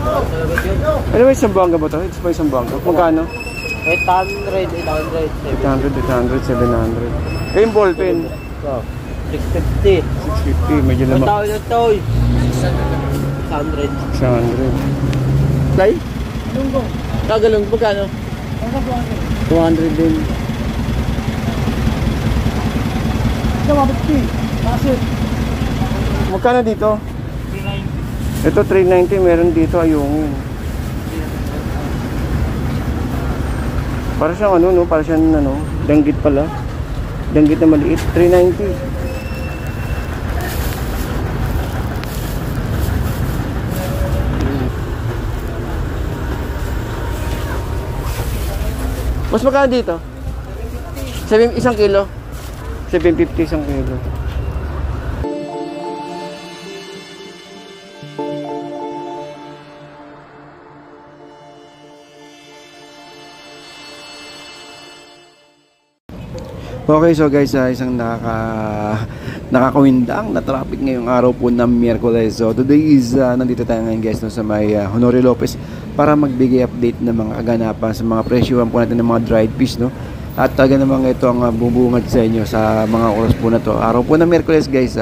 Ano ba isang buwangga ba ito? Ito ba isang buwangga? Magkano? 800, 800, 700. Eh, yung ballpen? 650. 650, medyo lamang. Ang tawag na ito, 600. 600. Tay? Lunggong. Kagalong, magkano? 200 din. Ito, 150. Masit. Magkano dito? 390. Ito 390, meron dito ayungin. Para siyang ano, no? Para siyang ano, danggit pala. Danggit na maliit, 390. Mas magkano dito? 1 kilo? 750 isang kilo. Okay, so guys, isang nakakawindang na traffic ngayong araw po ng Miyerkules. So today is nandito tayo ngayon guys no, sa may Honorio Lopez para magbigay update ng mga kaganapan sa mga presyuhan po natin ng mga dried fish, no? At talaga namang ito ang bubungad sa inyo sa mga oras po na to. Araw po ng Miyerkules guys,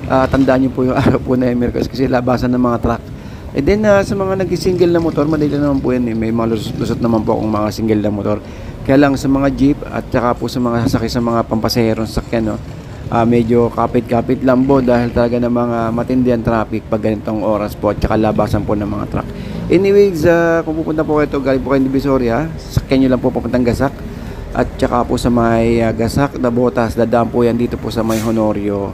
tandaan niyo po yung araw po na Miyerkules kasi labasan ng mga truck. And then sa mga nag-single na motor, madali naman po yan, may mga lusot naman po akong mga single na motor. Kaya lang sa mga jeep at saka po sa mga sasakyan sa mga pampasaherong sasakyan, no, medyo kapit-kapit lang po dahil talaga ng mga matindi ang traffic pag ganitong oras po at saka labasan po ng mga truck. Anyways, kung pupunta po kayo galing po kayo ng Divisoria, sasakyan nyo lang po papuntang Gasak at saka po sa may Gasak na Botas, dadaan po yan dito po sa may Honorio.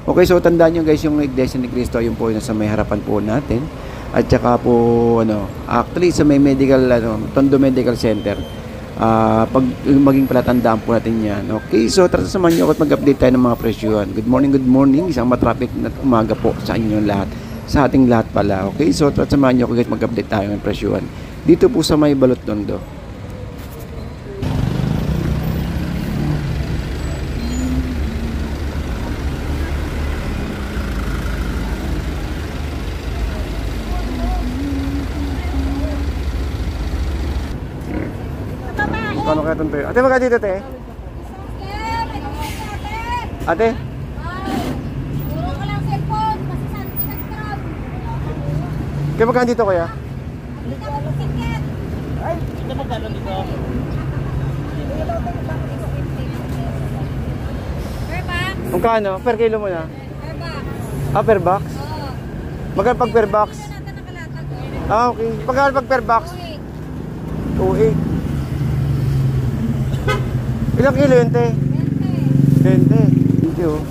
Okay, so tandaan nyo guys yung Iglesia ni Cristo, yun po yung sa may harapan po natin at saka po actually sa may medical Tondo Medical Center. Pag maging palatandaan po natin yan. Okay, so tara samahan nyo ako at mag-update tayo ng mga presyuhan. Good morning, isang matraffic na umaga po sa inyong lahat, sa ating lahat pala. Okay, so tara samahan nyo ako guys, mag-update tayo ng presyuhan dito po sa may Balot Tondo. Kano kaya ito? Ate, magkano dito, te? Ate? Puro ko lang cellphone, masisan pinag-trap. Kaya magkano dito, kuya? Hindi ka po ticket. Ay, ito magkano dito? Per box? Magkano? Per kilo mo na? Per box. Per box? Oo. Magkano pag per box? Ito natin nakalatag. Okay. Magkano pag per box? 2.8. Ilang kilo yun, te? 20. 20, oh.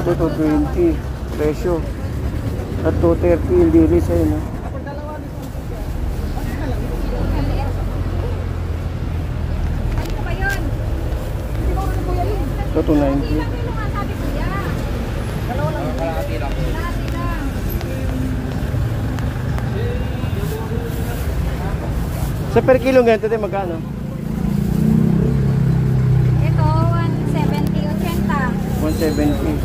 Ito, 220. Presyo. At 230, yung lilis, ayun, oh. Ano ba yun? Hindi ko ano kuya yun. Ito, 290. Ilang kilo nga sabi kuya? Dalawa lang. Kalahati lang. Kalahati lang. Sa per kilo ganito, te, magkano? Ito, 170, 80. 170.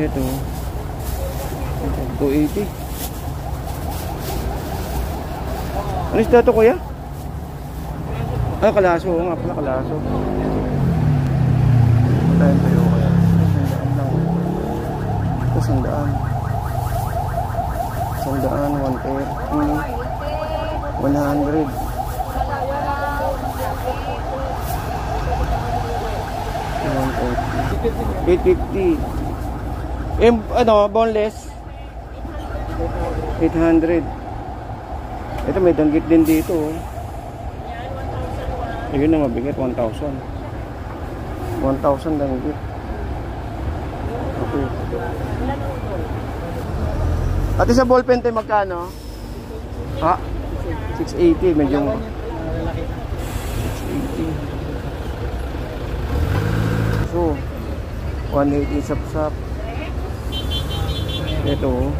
Ito. 280. Ano isda ito, kuya? Kalaso. Oo nga pala, kalaso. Tayo tayo, kuya. Ito, 100. 100. 850. Boneless? 800. Ito may danggit din dito, oh. Ayun na mabigat, 1,000. 1,000 danggit. Okay. Ate, sa ballpen tayo magkano? 680, medyo 680. So 180 sapsap. Ito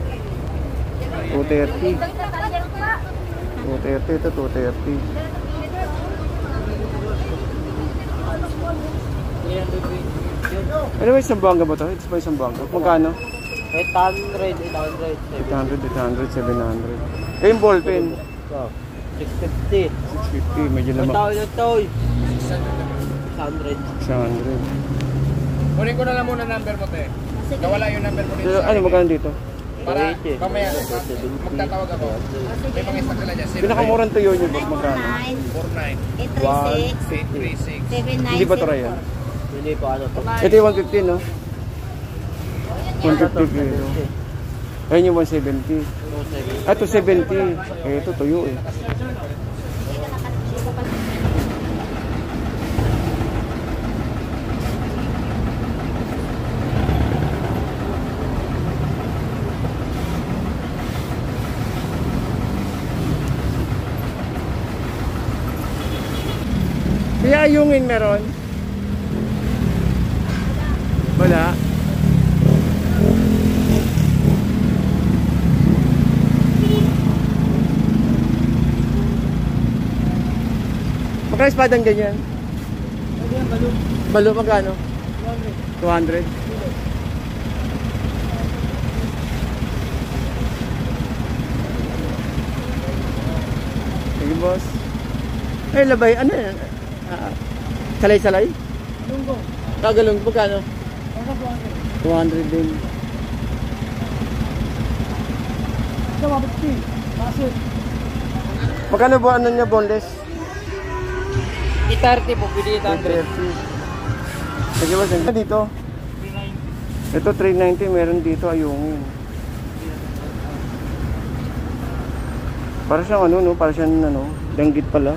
230. 230 ito, 230. Ano ba isang buwangga ba ito? Ito ba isang buwangga? Magkano? 800, 800. 800, 700. Eh, yung ballpen. So, 650. 650, medyo Ang lamang. tawag na ito, 600. 600. Kunin ko na lang muna number mo, te. Nawala yung number mo dito. So, ano, magkano dito? Para mamaya magtatawag ako. May mga stock sila dyan. Pinakamurang tuyo nyo, boss, magkano? 836. 836 Hindi ba ito raya? Hindi po, ano to. Ito yung 150, no? 150 kilo. Ayun yung 170. Ah, 270. Eh, ito tuyo eh. Kaya ayungin meron? Wala. Magkano espadang ganyan? Balo magkano? 200. Sige boss. Eh labay, ano yan? Salay-salay? Lunggo. Kagalong, magkano? Ang 200 din. Ito, 150. Massive. Magkano ba ano niya, boneless? 830 po, pili 800. 230. Sige boss, ano dito? 390. Ito 390, meron dito ayungin. Para siyang ano, no? Para siyang ano, danggit pala.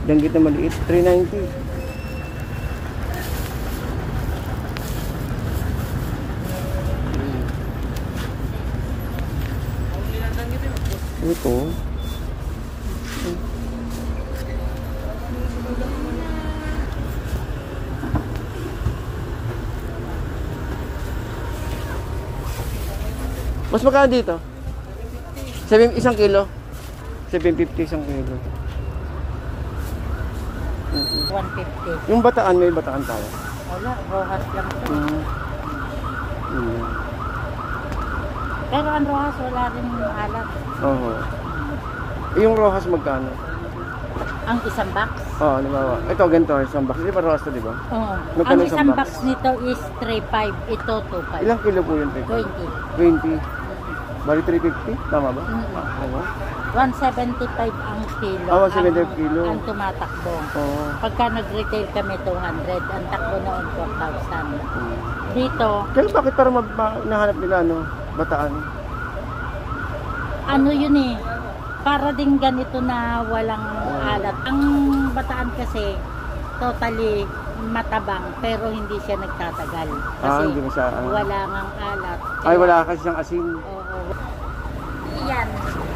Danggit na maliit, 390. Ito. Mas magkano dito? 1 kilo? 750 isang kilo. 150. Yung bataan, may bataan tayo. Wala, rojas lang ito. Pero ang rojas wala rin alat. Oo. Yung rojas magkano? Ang isang box? Oo, halimbawa. Ito, ganito, isang box. Hindi pa rojas to, di ba? Oo. Magkano Ang isang isang box? box nito is 3.5. Ito 2.5. Ilang kilo po yun? 20. 20. Bali 350? Tama ba? Oo. 175 ang kilo. Ah, 175 kilo. Ang tumatakbo. Oo. Pagka nag-retail kami 200, ang takbo noon 4,000. Dito, Kaya bakit para nahanap nila, ano, bataan? ano yun eh, para din ganito na walang alat. Ang bataan kasi, totally matabang, pero hindi siya nagtatagal. Kasi Hindi mo siya, wala ngang alat. Ay, wala kasi siyang asin. Oo. Yan,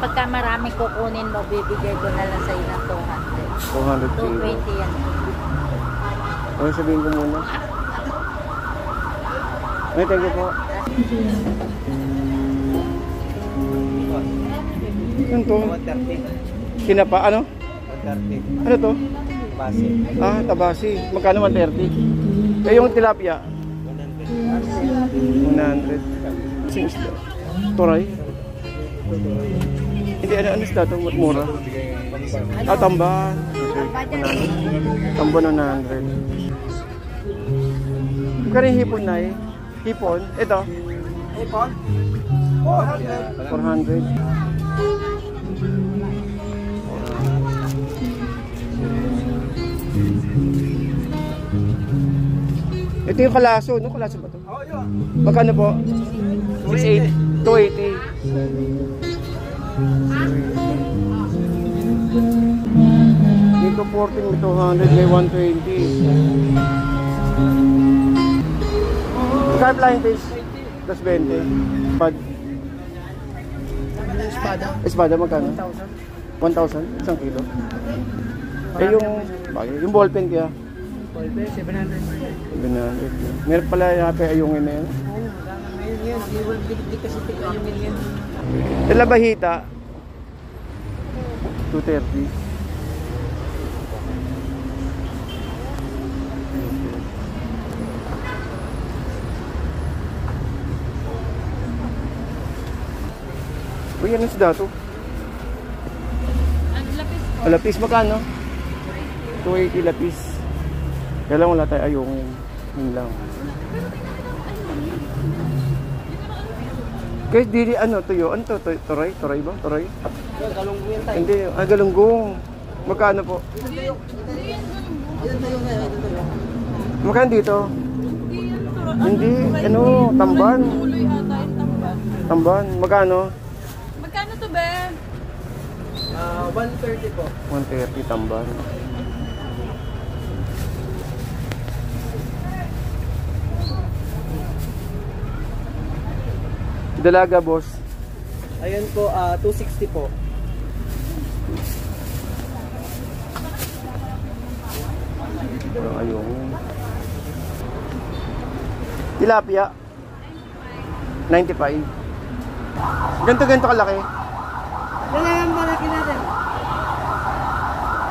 pagka marami kukunin mo, bibigay ko na lang sa'yo ng 200 kilo. 220 yan. Okay, sabihin ko muna. Okay, thank you po. Ano to? 130. Kinapa, ano? 130. Ano to? Base. Ah, tabasi. Magkano 130? Eh, yung tilapia? 100. Sing isda. Toray? Hindi, ano isda ito? Mura? Ah, tamban. Tamban 100. Magkano yung hipon na eh? Hipon? Ito? Ipon? 400. 400. Ito yung kalaso, no? Kalaso ba ito? Oo, yun. Magkano po? 680. 280. Dito 14 may 200, may 120. Magkano flying fish? 220. Pad. Espada. Espada magkano? 1,000? Isang kilo? Eh yung ballpen kaya? 700. 700. Meron pala yata ayungin na yan. Ngayon yan, di kasi yung million. Tela bahita? 230. Uy, ano isda to? Lapis po. Lapis magkano? 280 lapis. Kaya lang wala tayo ayong yun lang. Guys, dili ano tuyo? Ano to? Toray? Toray ba? Toray? Galunggong yan tayo. Hindi, galunggong. Magkano po? Yan tayo ngayon. Magkano dito? Hindi, ano, tamban. Tuloy ata yung tamban. Tamban, magkano? Magkano to, be? 130 po. 130 tamban. Dalaga, boss. Ayan po, 260 po. Ayun. Tilapia. 95. Ganto kalaki. Yan lang ang malaki natin.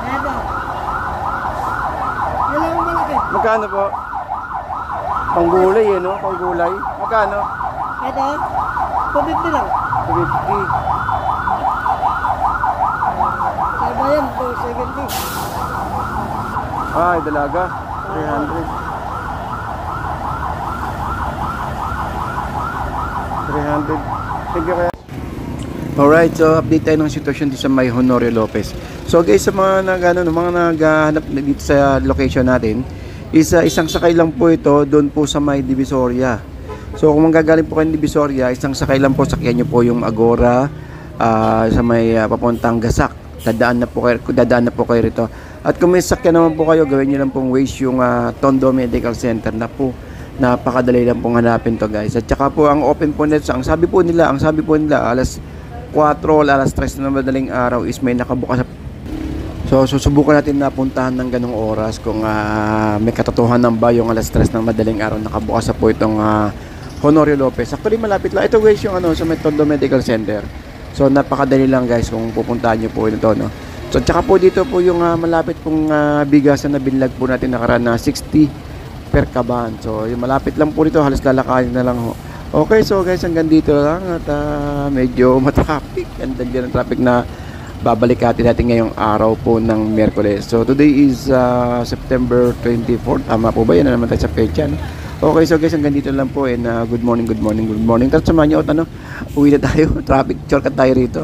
Eto. Yan lang ang malaki. Magkano po? Panggulay eh, no? Panggulay. Magkano? Eto. 250 lang. 250. Iba yan, 270. Ay, dalaga. 300. 300. Thank you kaya. Alright, so update tayo ng sitwasyon dito sa may Honorio Lopez. So guys, sa mga naghahanap dito sa location natin, isang sakay lang po ito doon po sa may Divisoria. So kung manggagaling po kayo ng Divisoria, isang sakay lang po, sakyan nyo po yung Agora sa may papuntang Gasak. Dadaan na po kayo rito. At kung may sakyan naman po kayo, gawin nyo lang pong Waze yung Tondo Medical Center na po. Napakadali lang pong hanapin to guys. At saka po ang open po nila, ang sabi po nila alas 4 o alas 3 na madaling araw is may nakabukas. So susubukan natin na puntahan ng ganong oras kung may katotohanan ba yung alas 3 ng madaling araw nakabukas na po itong Honorio Lopez. Actually malapit lang. Ito guys yung sa may Tondo Medical Center. So napakadali lang guys kung pupuntahan nyo po ito, no. So tsaka po dito po yung malapit pong bigasan na binlag po natin nakaraan na 60 per kaban. So yung malapit lang po dito, halos lalakarin na lang ho. Okay, so guys, hanggang dito lang at medyo matraffic. Ganda din ang traffic na babalikatin natin ngayong araw po ng Miyerkules. So today is September 24. Tama po ba? Yan na naman tayo sa pecha, no? Okay, so guys, hanggang dito lang po and good morning. Tapos samahan nyo, uwi na tayo. Traffic, shortcut tayo rito.